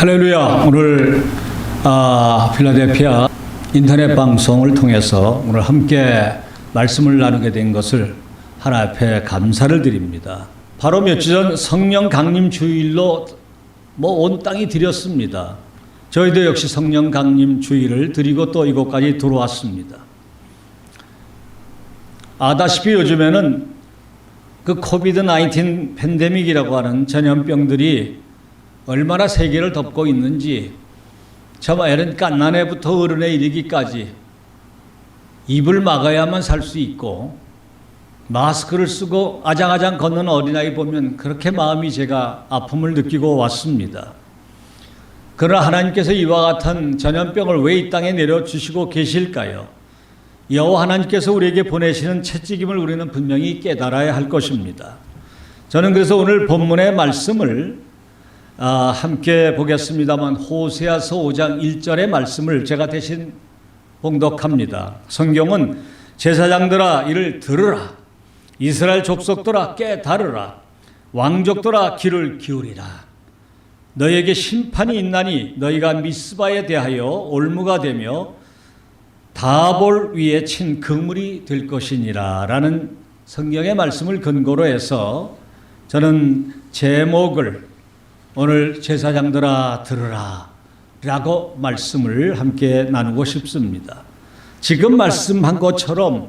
할렐루야. 오늘 필라델피아 인터넷 방송을 통해서 오늘 함께 말씀을 나누게 된 것을 하나님 앞에 감사를 드립니다. 바로 며칠 전 성령 강림 주일로 온 땅이 드렸습니다. 저희도 역시 성령 강림 주일을 드리고 또 이곳까지 들어왔습니다. 아다시피 요즘에는 그 코비드-19 팬데믹이라고 하는 전염병들이 얼마나 세계를 덮고 있는지 참 애는 갓난애부터 어른에 이르기까지 입을 막아야만 살 수 있고 마스크를 쓰고 아장아장 걷는 어린아이 보면 그렇게 마음이 제가 아픔을 느끼고 왔습니다. 그러나 하나님께서 이와 같은 전염병을 왜 이 땅에 내려주시고 계실까요? 여호와 하나님께서 우리에게 보내시는 채찍임을 우리는 분명히 깨달아야 할 것입니다. 저는 그래서 오늘 본문의 말씀을 함께 보겠습니다만 호세아서 5장 1절의 말씀을 제가 대신 봉독합니다. 성경은 제사장들아 이를 들으라, 이스라엘 족속들아 깨달으라, 왕족들아 귀를 기울이라. 너희에게 심판이 있나니 너희가 미스바에 대하여 올무가 되며 다볼 위에 친 그물이 될 것이니라 라는 성경의 말씀을 근거로 해서 저는 제목을 오늘 제사장들아 들으라 라고 말씀을 함께 나누고 싶습니다. 지금 말씀한 것처럼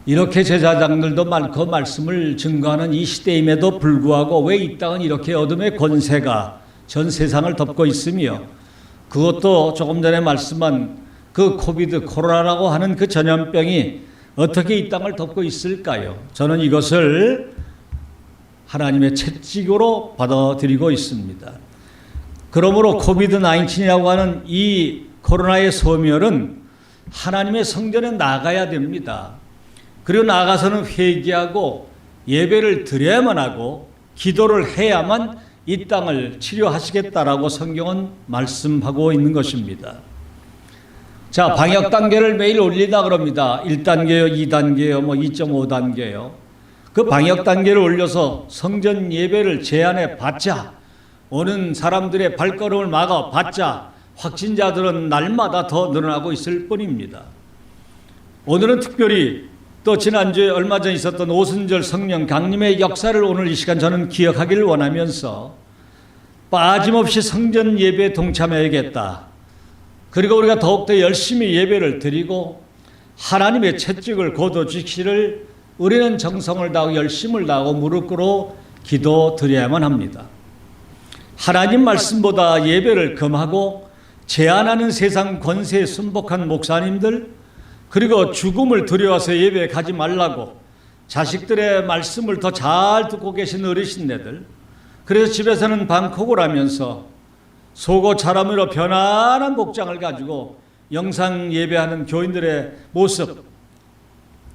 이렇게 제사장들도 많고 말씀을 증거하는 이 시대임에도 불구하고 왜 이 땅은 이렇게 어둠의 권세가 전 세상을 덮고 있으며 그것도 조금 전에 말씀한 그 코로나라고 하는 그 전염병이 어떻게 이 땅을 덮고 있을까요? 저는 이것을 하나님의 채찍으로 받아들이고 있습니다. 그러므로 코비드-19이라고 하는 이 코로나의 소멸은 하나님의 성전에 나가야 됩니다. 그리고 나가서는 회개하고 예배를 드려야만 하고 기도를 해야만 이 땅을 치료하시겠다라고 성경은 말씀하고 있는 것입니다. 자, 방역 단계를 매일 올리다 그럽니다. 1단계요, 2단계요, 2.5단계요. 그 방역 단계를 올려서 성전 예배를 제한해 받자, 오는 사람들의 발걸음을 막아 받자, 확진자들은 날마다 더 늘어나고 있을 뿐입니다. 오늘은 특별히 또 지난주에 얼마 전 있었던 오순절 성령 강림의 역사를 오늘 이 시간 저는 기억하기를 원하면서 빠짐없이 성전 예배에 동참해야겠다. 그리고 우리가 더욱더 열심히 예배를 드리고 하나님의 채찍을 거둬주시기를 우리는 정성을 다하고 열심을 다하고 무릎 꿇어 기도 드려야만 합니다. 하나님 말씀보다 예배를 금하고 제한하는 세상 권세에 순복한 목사님들, 그리고 죽음을 두려워서 예배에 가지 말라고 자식들의 말씀을 더 잘 듣고 계신 어르신네들, 그래서 집에서는 방콕을 하면서 속옷 차림으로 편안한 복장을 가지고 영상 예배하는 교인들의 모습,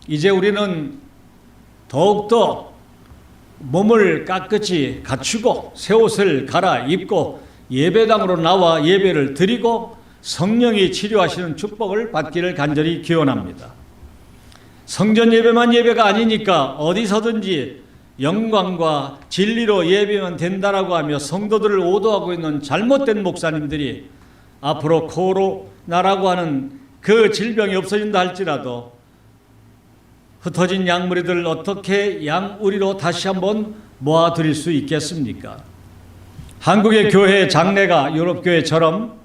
이제 우리는 더욱더 몸을 깨끗이 갖추고 새 옷을 갈아입고 예배당으로 나와 예배를 드리고 성령이 치료하시는 축복을 받기를 간절히 기원합니다. 성전 예배만 예배가 아니니까 어디서든지 영광과 진리로 예배만 된다라고 하며 성도들을 오도하고 있는 잘못된 목사님들이 앞으로 코로나라고 하는 그 질병이 없어진다 할지라도 흩어진 양무리들을 어떻게 양우리로 다시 한번 모아드릴 수 있겠습니까? 한국의 교회 장례가 유럽교회처럼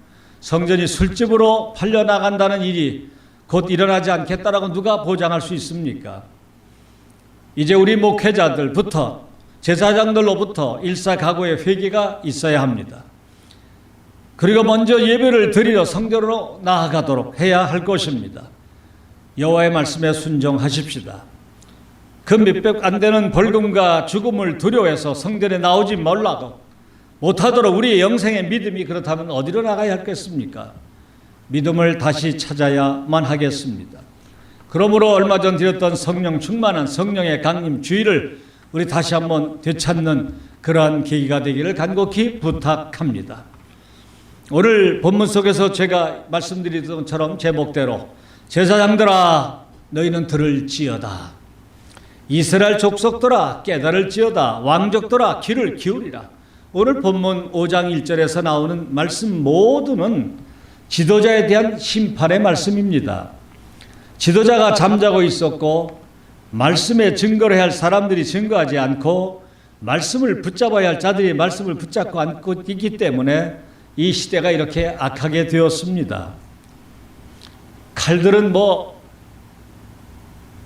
성전이 술집으로 팔려나간다는 일이 곧 일어나지 않겠다라고 누가 보장할 수 있습니까? 이제 우리 목회자들부터 제사장들로부터 일사각오의 회개가 있어야 합니다. 그리고 먼저 예배를 드리러 성전으로 나아가도록 해야 할 것입니다. 여호와의 말씀에 순종하십시다. 그 몇백 안 되는 벌금과 죽음을 두려워해서 성전에 나오지 못하도록 우리의 영생의 믿음이 그렇다면 어디로 나가야 하겠습니까? 믿음을 다시 찾아야만 하겠습니다. 그러므로 얼마 전 드렸던 성령 충만한 성령의 강림 주의를 우리 다시 한번 되찾는 그러한 계기가 되기를 간곡히 부탁합니다. 오늘 본문 속에서 제가 말씀드리던 것처럼 제목대로 제사장들아 너희는 들을지어다, 이스라엘 족속들아 깨달을지어다, 왕족들아 귀를 기울이라. 오늘 본문 5장 1절에서 나오는 말씀 모두는 지도자에 대한 심판의 말씀입니다. 지도자가 잠자고 있었고 말씀에 증거를 해야 할 사람들이 증거하지 않고 말씀을 붙잡아야 할 자들이 말씀을 붙잡고 않고 있기 때문에 이 시대가 이렇게 악하게 되었습니다. 칼들은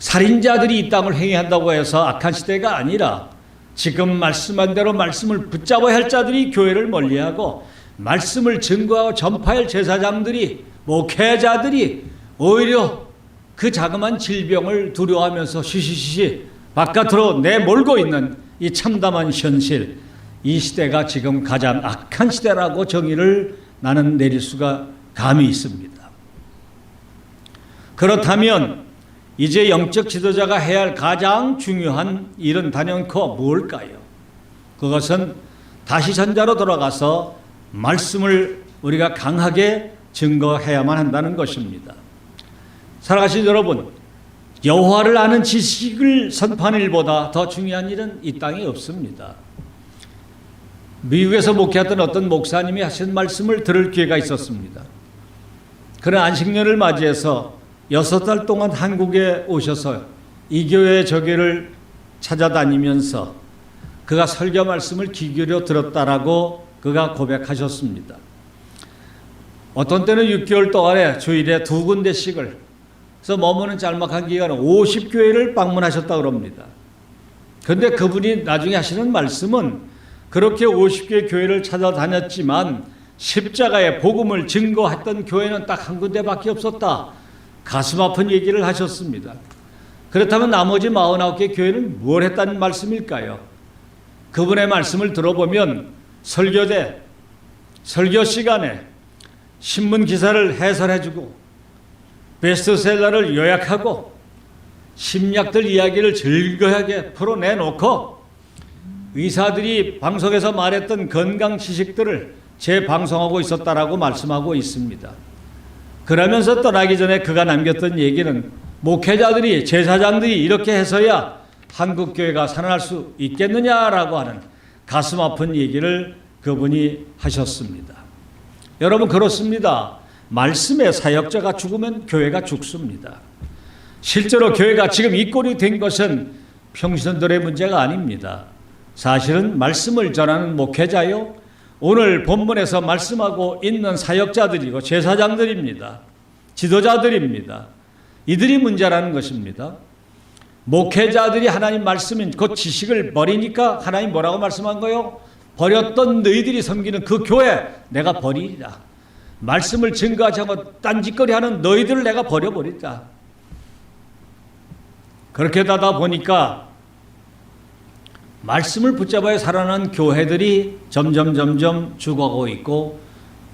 살인자들이 이 땅을 행위한다고 해서 악한 시대가 아니라 지금 말씀한 대로 말씀을 붙잡아야 할 자들이 교회를 멀리하고 말씀을 증거하고 전파할 제사장들이 목회자들이 오히려 그 자그마한 질병을 두려워하면서 쉬쉬쉬 바깥으로 내몰고 있는 이 참담한 현실, 이 시대가 지금 가장 악한 시대라고 정의를 나는 내릴 수가 감이 있습니다. 그렇다면 이제 영적 지도자가 해야 할 가장 중요한 일은 단연코 뭘까요? 그것은 다시 전자로 돌아가서 말씀을 우리가 강하게 증거해야만 한다는 것입니다. 살아가신 여러분, 여호와를 아는 지식을 선포하는 일보다 더 중요한 일은 이 땅에 없습니다. 미국에서 목회했던 어떤 목사님이 하신 말씀을 들을 기회가 있었습니다. 그런 안식년을 맞이해서 6달 동안 한국에 오셔서 이 교회 저 교회를 찾아다니면서 그가 설교 말씀을 귀 기울여 들었다라고 그가 고백하셨습니다. 어떤 때는 6개월 동안에 주일에 2군데씩을 그래서 머무는 짤막한 기간에 50교회를 방문하셨다고 합니다. 그런데 그분이 나중에 하시는 말씀은 그렇게 50개 교회를 찾아다녔지만 십자가의 복음을 증거했던 교회는 딱 한 군데밖에 없었다. 가슴 아픈 얘기를 하셨습니다. 그렇다면 나머지 49개 교회는 뭘 했다는 말씀일까요? 그분의 말씀을 들어보면 설교대, 설교 시간에 신문 기사를 해설해주고 베스트셀러를 요약하고 심리학들 이야기를 즐거하게 풀어내놓고 의사들이 방송에서 말했던 건강 지식들을 재방송하고 있었다라고 말씀하고 있습니다. 그러면서 떠나기 전에 그가 남겼던 얘기는 목회자들이 제사장들이 이렇게 해서야 한국교회가 살아날 수 있겠느냐라고 하는 가슴 아픈 얘기를 그분이 하셨습니다. 여러분 그렇습니다. 말씀의 사역자가 죽으면 교회가 죽습니다. 실제로 교회가 지금 이 꼴이 된 것은 평신도들의 문제가 아닙니다. 사실은 말씀을 전하는 목회자요 오늘 본문에서 말씀하고 있는 사역자들이고 제사장들입니다. 지도자들입니다. 이들이 문제라는 것입니다. 목회자들이 하나님 말씀인 그 지식을 버리니까 하나님 뭐라고 말씀한 거요? 버렸던 너희들이 섬기는 그 교회 내가 버리리라. 말씀을 증거하지 않고 딴짓거리하는 너희들을 내가 버려버리자. 그렇게 하다 보니까 말씀을 붙잡아야 살아나는 교회들이 점점 죽어가고 있고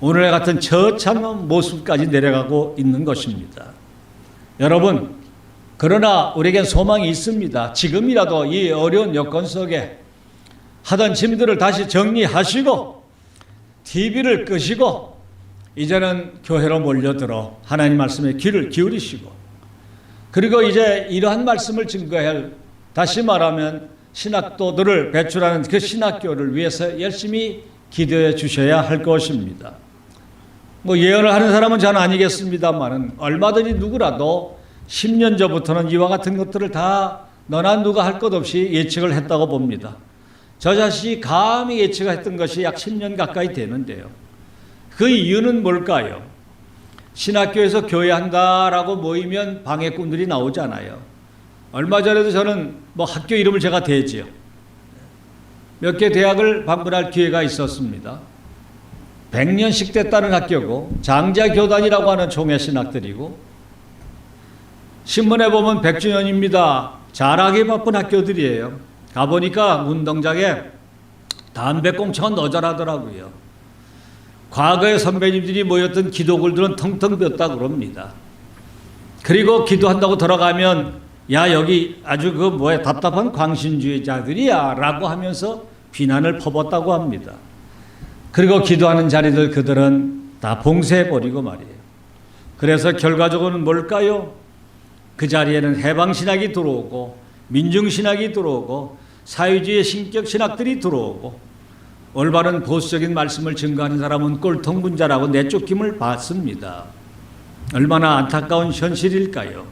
오늘의 같은 처참한 모습까지 내려가고 있는 것입니다. 여러분, 그러나 우리에겐 소망이 있습니다. 지금이라도 이 어려운 여건 속에 하던 짐들을 다시 정리하시고 TV를 끄시고 이제는 교회로 몰려들어 하나님 말씀에 귀를 기울이시고 그리고 이제 이러한 말씀을 증거해야 할 다시 말하면 신학도들을 배출하는 그 신학교를 위해서 열심히 기도해 주셔야 할 것입니다. 예언을 하는 사람은 저는 아니겠습니다만은 얼마든지 누구라도 10년 전부터는 이와 같은 것들을 다 너나 누가 할 것 없이 예측을 했다고 봅니다. 저 자신이 감히 예측했던 것이 약 10년 가까이 되는데요. 그 이유는 뭘까요? 신학교에서 교회한다라고 모이면 방해꾼들이 나오잖아요. 얼마 전에도 저는 학교 이름을 제가 대지요. 몇 개 대학을 방문할 기회가 있었습니다. 100년씩 됐다는 학교고 장자교단이라고 하는 총회 신학들이고 신문에 보면 100주년입니다. 자랑이 바쁜 학교들이에요. 가보니까 운동장에 담배꽁초가 너절하더라고요. 과거의 선배님들이 모였던 기도굴들은 텅텅 비었다고 그럽니다. 그리고 기도한다고 들어가면 야 여기 아주 답답한 광신주의자들이야 라고 하면서 비난을 퍼붓다고 합니다. 그리고 기도하는 자리들 그들은 다 봉쇄해버리고 말이에요. 그래서 결과적으로는 뭘까요? 그 자리에는 해방신학이 들어오고 민중신학이 들어오고 사회주의 신격신학들이 들어오고 올바른 보수적인 말씀을 증거하는 사람은 꼴통분자라고 내쫓김을 받습니다. 얼마나 안타까운 현실일까요?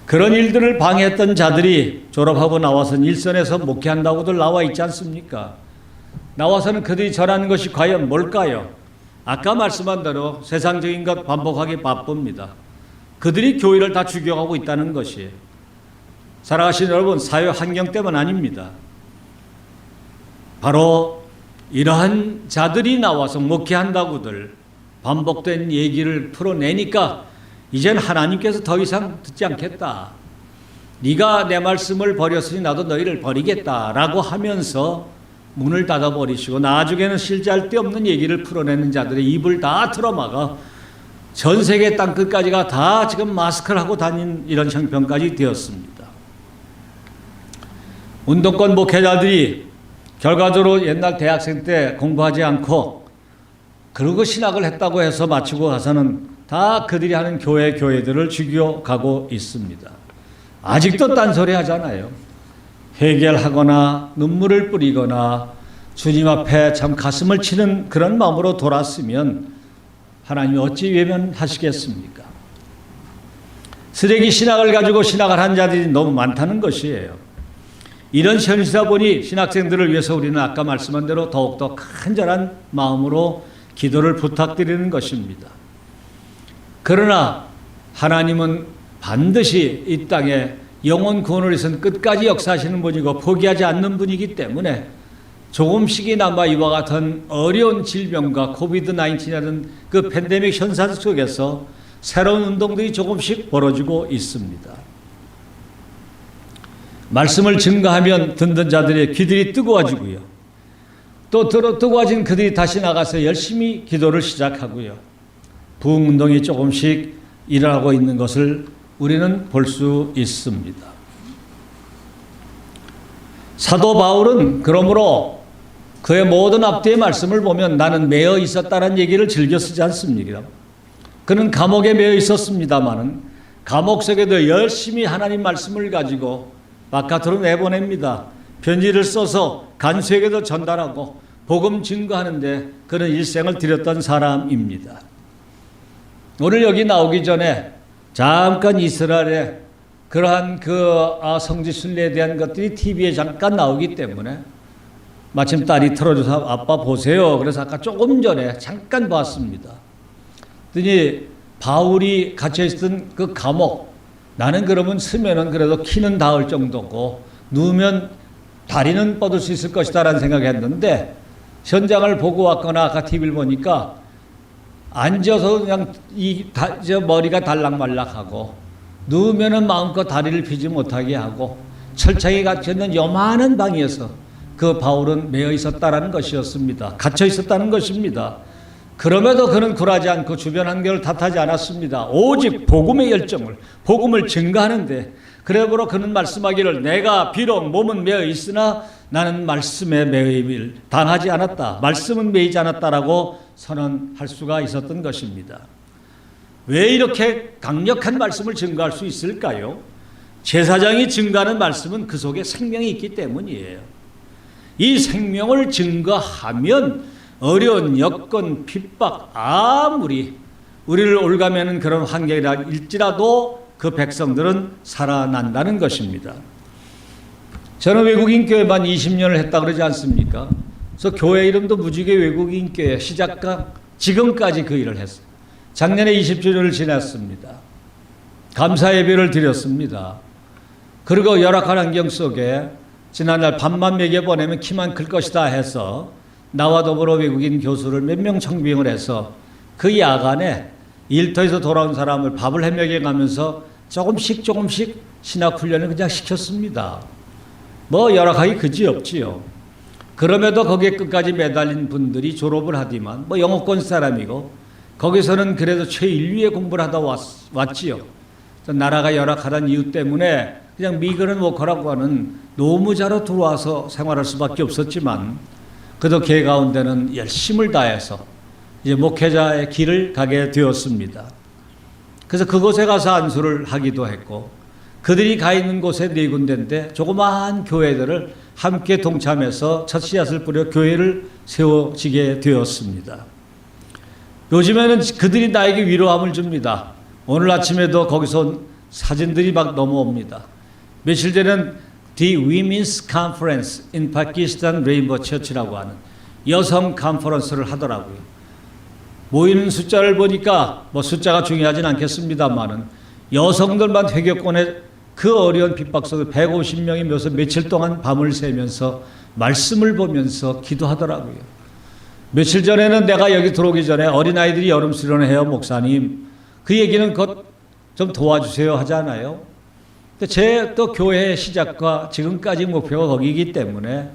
그런 일들을 방해했던 자들이 졸업하고 나와서는 일선에서 목회한다고들 나와 있지 않습니까? 나와서는 그들이 전하는 것이 과연 뭘까요? 아까 말씀한 대로 세상적인 것 반복하기 바쁩니다. 그들이 교회를 다 죽여가고 있다는 것이에요. 살아가신 여러분, 사회 환경 때문 아닙니다. 바로 이러한 자들이 나와서 목회한다고들 반복된 얘기를 풀어내니까 이젠 하나님께서 더 이상 듣지 않겠다. 네가 내 말씀을 버렸으니 나도 너희를 버리겠다라고 하면서 문을 닫아버리시고 나중에는 실제할 데 없는 얘기를 풀어내는 자들의 입을 다 틀어막아 전 세계 땅끝까지가 다 지금 마스크를 하고 다닌 이런 형편까지 되었습니다. 운동권 목회자들이 결과적으로 옛날 대학생 때 공부하지 않고 그러고 신학을 했다고 해서 마치고 가서는 다 그들이 하는 교회들을 죽여가고 있습니다. 아직도 딴소리 하잖아요. 회개하거나 눈물을 뿌리거나 주님 앞에 참 가슴을 치는 그런 마음으로 돌았으면 하나님이 어찌 외면하시겠습니까? 쓰레기 신학을 가지고 신학을 한 자들이 너무 많다는 것이에요. 이런 현실이다 보니 신학생들을 위해서 우리는 아까 말씀한 대로 더욱더 간절한 마음으로 기도를 부탁드리는 것입니다. 그러나 하나님은 반드시 이 땅에 영혼 구원을 위해서는 끝까지 역사하시는 분이고 포기하지 않는 분이기 때문에 조금씩이나마 이와 같은 어려운 질병과 코비드-19이라는 그 팬데믹 현상 속에서 새로운 운동들이 조금씩 벌어지고 있습니다. 말씀을 증거하면 듣는 자들의 귀들이 뜨거워지고요. 또 뜨거워진 그들이 다시 나가서 열심히 기도를 시작하고요. 부흥운동이 조금씩 일어나고 있는 것을 우리는 볼 수 있습니다. 사도 바울은 그러므로 그의 모든 앞뒤의 말씀을 보면 나는 매여 있었다는 얘기를 즐겨 쓰지 않습니다. 그는 감옥에 매여 있었습니다마는 감옥 속에도 열심히 하나님 말씀을 가지고 바깥으로 내보냅니다. 편지를 써서 간수에게도 전달하고 복음 증거하는데 그런 일생을 들였던 사람입니다. 오늘 여기 나오기 전에 잠깐 이스라엘의 그러한 성지 순례에 대한 것들이 TV에 잠깐 나오기 때문에 마침 딸이 틀어줘서 아빠 보세요. 그래서 아까 조금 전에 잠깐 봤습니다. 그랬더니 바울이 갇혀있던 그 감옥, 나는 그러면 쓰면은 그래도 키는 닿을 정도고 누우면 다리는 뻗을 수 있을 것이다라는 생각했는데 현장을 보고 왔거나 아까 TV를 보니까 앉아서 그냥 머리가 달락말락하고 누우면은 마음껏 다리를 펴지 못하게 하고 철창에 갇혀있는 요만한 방에서 그 바울은 매여 있었다라는 것이었습니다. 갇혀 있었다는 것입니다. 그럼에도 그는 굴하지 않고 주변 환경을 탓하지 않았습니다. 오직 복음의 열정을, 복음을 증거하는데 그러므로 그는 말씀하기를 내가 비록 몸은 매여 있으나 나는 말씀에 매임을 당하지 않았다. 말씀은 매이지 않았다라고 선언할 수가 있었던 것입니다. 왜 이렇게 강력한 말씀을 증거할 수 있을까요? 제사장이 증거하는 말씀은 그 속에 생명이 있기 때문이에요. 이 생명을 증거하면 어려운 여건, 핍박, 아무리 우리를 올가매는 그런 환경일지라도 그 백성들은 살아난다는 것입니다. 저는 외국인 교회만 20년을 했다 그러지 않습니까? 그래서 교회 이름도 무지개 외국인 교회 시작과 지금까지 그 일을 했어요. 작년에 20주년을 지났습니다. 감사 예배를 드렸습니다. 그리고 열악한 환경 속에 지난날 밥만 먹여보내면 키만 클 것이다 해서 나와 더불어 외국인 교수를 몇 명 청빙을 해서 그 야간에 일터에서 돌아온 사람을 밥을 해먹여가면서 조금씩 신학훈련을 그냥 시켰습니다. 뭐 열악하기 그지없지요. 그럼에도 거기에 끝까지 매달린 분들이 졸업을 하지만 뭐 영어권 사람이고 거기서는 그래도 최인류의 공부를 하다 왔지요. 나라가 열악하다는 이유 때문에 그냥 미그런 워커라고 하는 노무자로 들어와서 생활할 수밖에 없었지만 그도 개 가운데는 열심을 다해서 이제 목회자의 길을 가게 되었습니다. 그래서 그곳에 가서 안수를 하기도 했고 그들이 가 있는 곳에 네 군데인데 조그마한 교회들을 함께 동참해서 첫 씨앗을 뿌려 교회를 세워지게 되었습니다. 요즘에는 그들이 나에게 위로함을 줍니다. 오늘 아침에도 거기서 온 사진들이 막 넘어옵니다. 며칠 전에는 The Women's Conference in Pakistan Rainbow Church라고 하는 여성 컨퍼런스를 하더라고요. 모이는 숫자를 보니까 뭐 숫자가 중요하진 않겠습니다만은 여성들만 회교권에 그 어려운 핍박 속에 150명이 모여서 며칠 동안 밤을 새면서 말씀을 보면서 기도하더라고요. 며칠 전에는 내가 여기 들어오기 전에 어린아이들이 여름 수련을 해요, 목사님. 그 얘기는 좀 도와주세요 하잖아요. 제 또 교회의 시작과 지금까지 목표가 거기이기 때문에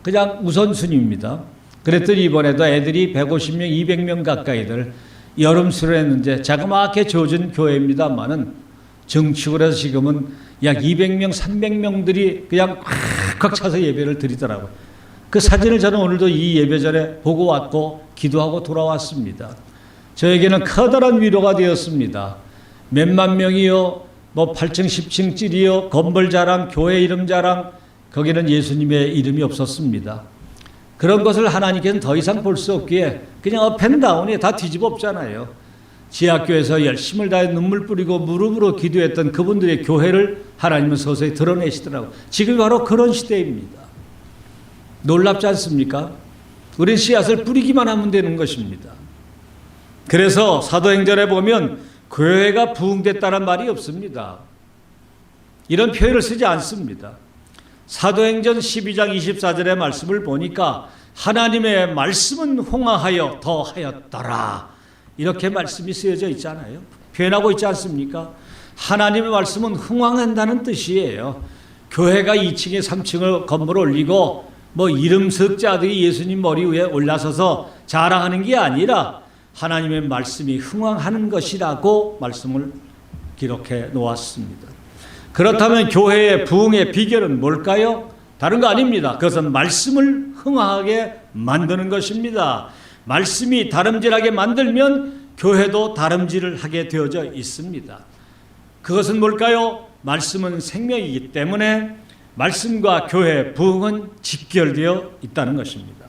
그냥 우선순위입니다. 그랬더니 이번에도 애들이 150명, 200명 가까이들 여름 수련했는데 자그마하게 지어진 교회입니다만은 증축을 해서 지금은 약 200명, 300명들이 그냥 꽉 차서 예배를 드리더라고요. 그 사진을 저는 오늘도 이 예배 전에 보고 왔고 기도하고 돌아왔습니다. 저에게는 커다란 위로가 되었습니다. 몇만 명이요, 뭐 8층, 10층 찔이요, 건물 자랑, 교회 이름 자랑, 거기는 예수님의 이름이 없었습니다. 그런 것을 하나님께서는 더 이상 볼 수 없기에 그냥 업앤다운이 다 뒤집어 엎잖아요. 지하교에서 열심을 다해 눈물 뿌리고 무릎으로 기도했던 그분들의 교회를 하나님은 서서히 드러내시더라고요. 지금 바로 그런 시대입니다. 놀랍지 않습니까? 우린 씨앗을 뿌리기만 하면 되는 것입니다. 그래서 사도행전에 보면 교회가 부흥됐다는 말이 없습니다. 이런 표현을 쓰지 않습니다. 사도행전 12장 24절의 말씀을 보니까 하나님의 말씀은 흥하하여 더하였더라. 이렇게 말씀이 쓰여져 있잖아요. 표현하고 있지 않습니까? 하나님의 말씀은 흥왕한다는 뜻이에요. 교회가 2층에 3층을 건물을 올리고 뭐 이름석자들이 예수님 머리 위에 올라서서 자랑하는 게 아니라 하나님의 말씀이 흥왕하는 것이라고 말씀을 기록해 놓았습니다. 그렇다면 교회의 부흥의 비결은 뭘까요? 다른 거 아닙니다. 그것은 말씀을 흥하게 만드는 것입니다. 말씀이 다름질하게 만들면 교회도 다름질을 하게 되어져 있습니다. 그것은 뭘까요? 말씀은 생명이기 때문에 말씀과 교회 부흥은 직결되어 있다는 것입니다.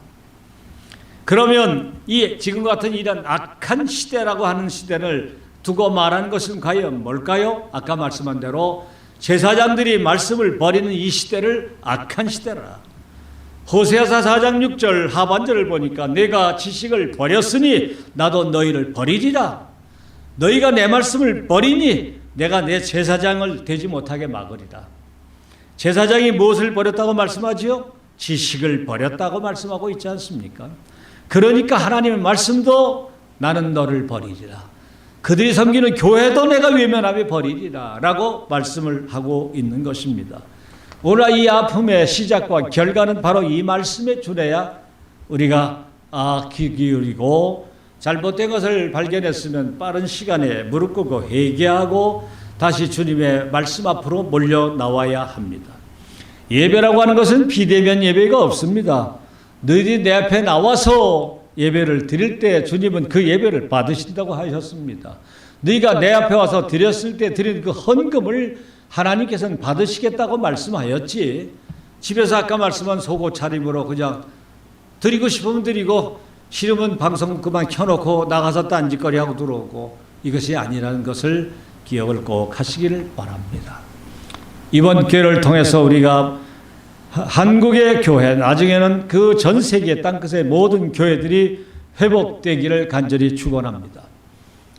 그러면 이 지금 같은 이런 악한 시대라고 하는 시대를 두고 말하는 것은 과연 뭘까요? 아까 말씀한 대로 제사장들이 말씀을 버리는 이 시대를 악한 시대라. 호세아서 4장 6절 하반절을 보니까 내가 지식을 버렸으니 나도 너희를 버리리라. 너희가 내 말씀을 버리니 내가 내 제사장을 되지 못하게 막으리라. 제사장이 무엇을 버렸다고 말씀하지요? 지식을 버렸다고 말씀하고 있지 않습니까? 그러니까 하나님의 말씀도 나는 너를 버리리라. 그들이 섬기는 교회도 내가 외면하며 버리리라 라고 말씀을 하고 있는 것입니다. 오늘 이 아픔의 시작과 결과는 바로 이 말씀에 준해야 우리가 귀 기울이고 잘못된 것을 발견했으면 빠른 시간에 무릎 꿇고 회개하고 다시 주님의 말씀 앞으로 몰려 나와야 합니다. 예배라고 하는 것은 비대면 예배가 없습니다. 너희들이 내 앞에 나와서 예배를 드릴 때 주님은 그 예배를 받으신다고 하셨습니다. 너희가 내 앞에 와서 드렸을 때 드린 그 헌금을 하나님께서는 받으시겠다고 말씀하였지, 집에서 아까 말씀한 속옷 차림으로 그냥 드리고 싶으면 드리고 싫으면 방송 그만 켜놓고 나가서 딴짓거리하고 들어오고, 이것이 아니라는 것을 기억을 꼭 하시기를 바랍니다. 이번 기회를 통해서 우리가 한국의 교회, 나중에는 그 전 세계 땅끝의 모든 교회들이 회복되기를 간절히 축원합니다.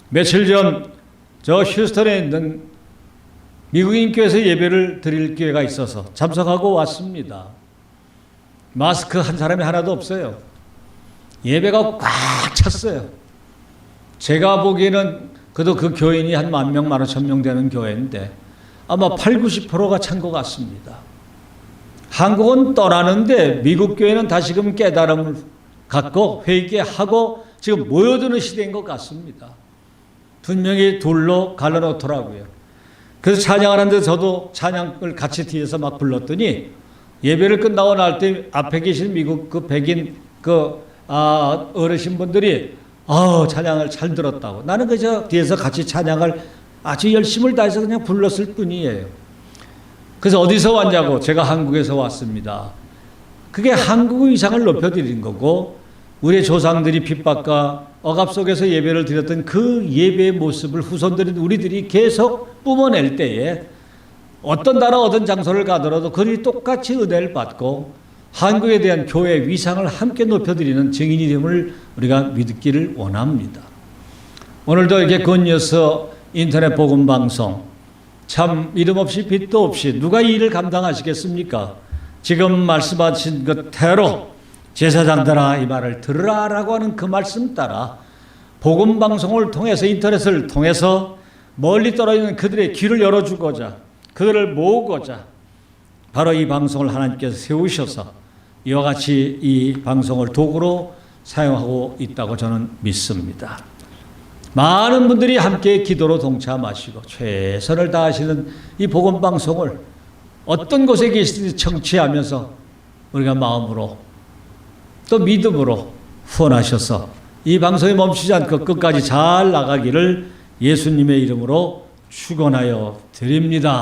며칠 전 저 휴스턴에 있는 미국인 교회에서 예배를 드릴 기회가 있어서 참석하고 왔습니다. 마스크 한 사람이 하나도 없어요. 예배가 꽉 찼어요. 제가 보기에는 그래도 그 교인이 한 10,000명, 15,000명 되는 교회인데 아마 80~90%가 찬 것 같습니다. 한국은 떠나는데 미국 교회는 다시금 깨달음을 갖고 회개하고 지금 모여드는 시대인 것 같습니다. 분명히 둘로 갈라놓더라고요. 그래서 찬양을 하는데 저도 찬양을 같이 뒤에서 막 불렀더니 예배를 끝나고 날 때 앞에 계신 미국 그 백인 어르신분들이 찬양을 잘 들었다고. 나는 그저 뒤에서 같이 찬양을 아주 열심을 다해서 그냥 불렀을 뿐이에요. 그래서 어디서 왔냐고 제가 한국에서 왔습니다. 그게 한국의 위상을 높여드린 거고 우리의 조상들이 핍박과 억압 속에서 예배를 드렸던 그 예배의 모습을 후손들인 우리들이 계속 뿜어낼 때에 어떤 나라 어떤 장소를 가더라도 그들이 똑같이 은혜를 받고 한국에 대한 교회의 위상을 함께 높여드리는 증인이 됨을 우리가 믿기를 원합니다. 오늘도 이렇게 건너서 인터넷 복음 방송 참 이름 없이 빛도 없이 누가 이 일을 감당하시겠습니까? 지금 말씀하신 그대로 제사장들아 이 말을 들으라라고 하는 그 말씀 따라 복음 방송을 통해서 인터넷을 통해서 멀리 떨어지는 그들의 길을 열어주고자 그들을 모으고자 바로 이 방송을 하나님께서 세우셔서 이와 같이 이 방송을 도구로 사용하고 있다고 저는 믿습니다. 많은 분들이 함께 기도로 동참하시고 최선을 다하시는 이 복음 방송을 어떤 곳에 계시든지 청취하면서 우리가 마음으로 또 믿음으로 후원하셔서 이 방송이 멈추지 않고 끝까지 잘 나가기를 예수님의 이름으로 축원하여 드립니다.